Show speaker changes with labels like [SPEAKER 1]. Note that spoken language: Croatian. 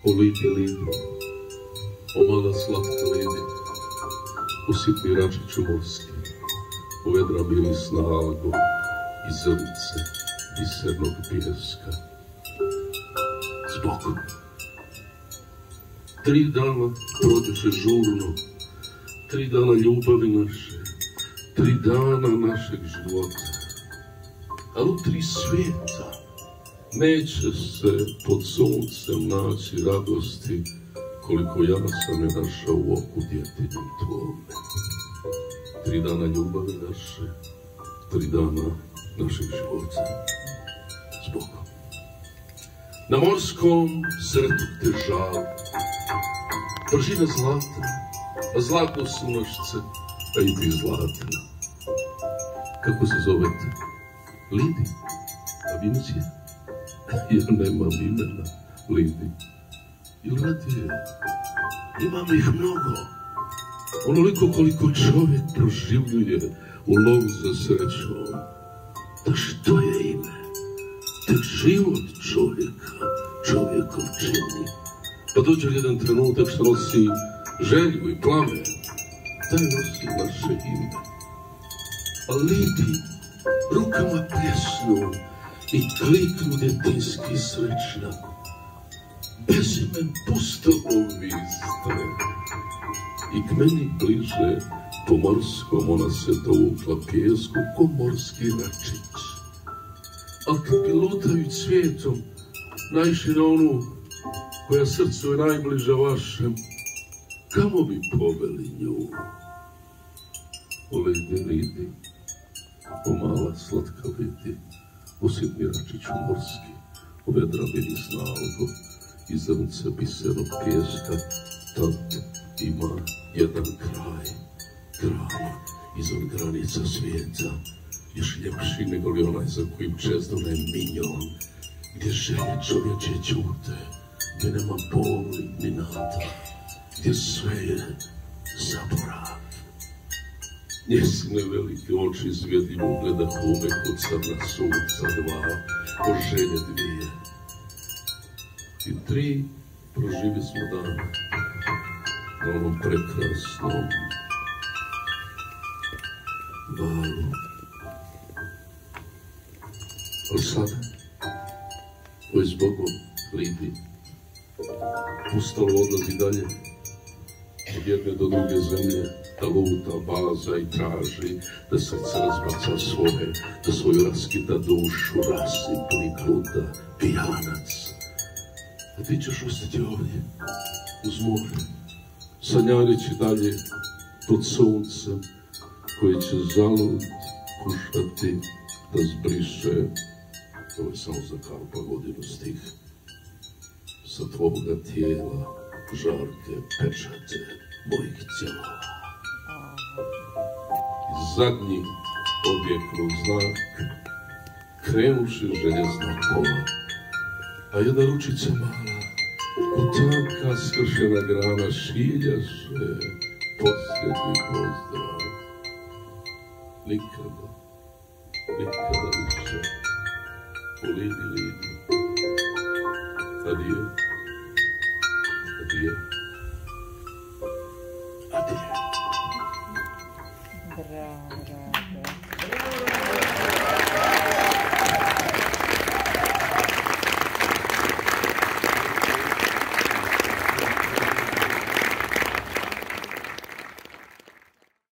[SPEAKER 1] O lidi, o mala slatka lidi, u sitni račiću morski, u vedra mirisna algo i zrnce bisernog pijeska. Zbogom. 3 dana proteče žurno, 3 dana ljubavi naše, 3 dana našeg života. Ali u 3 svijeta neće se pod suncem naći radosti koliko ja sam je našao u oku djetinjem tvome. 3 dana ljubavi naše, 3 dana našeg života. Zbogom. Na morskom sretu te žal, bržina zlata, a zlatno sunošce, a i ti zlatna. Kako se zovete? Lidi? A vi nas je? Ja nemam imena, Lidi. Ili radije? Imam ih mnogo. Onoliko koliko čovjek proživljuje u lovu za srećom. Da što je ime? Tek život čovjeka čovjekom čini. Pa dođe jedan trenutak što nosi želju i plamen. Taj nosi naše ime. A Lidi rukama pljesnu i kliknu djetinski srećna. Bezimen pustovom vi ste. I k meni bliže po morskom ona se dovukla pjesku ko morski račić. A kad bi lutajuć svijetom naišli na onu koja srcu je najbliža vašem, kamo bi poveli nju? O Lidi, Lidi, o mala slatka Lidi, o sitni račiću morski, o vedra mirisna algo i zrnce bisernog pijeska, tad ima jedan kraj izvan granica svijeta, još ljepši nego li onaj za kojim čeznule minjon, gdje želje čovječe ćute, gdje nema boli ni nada, gdje sve je zaborav. Njezine velike oči izvjedljivo gledahu me kod crna sunca 2, o želje 2. I 3 proživi smo dana na onom prekrasnom valu. Ali sada, oj zbogom, Lidi, ustalo odlazi dalje, od jedne do druge zemlje, da luta, baza i traži, da srce razbaca svoje, da svoju raskida dušu, rasipni pluta, pijanac. A ti ćeš ostati ovdje, uz more, sanjarići dalje pod suncem, koji će zalud kušati da zbriše, ovo je samo za karpa godinu stih, sa tvoga tijela žarke pečate mojih tjelova. I zadnji objeknu znak, krenuši željezna kola, a jedna ručica mala, ko tanka skršena grana, šiljaše posljednji pozdrav. Nikada, nikada više, o Lidi, Lidi, adije, adije.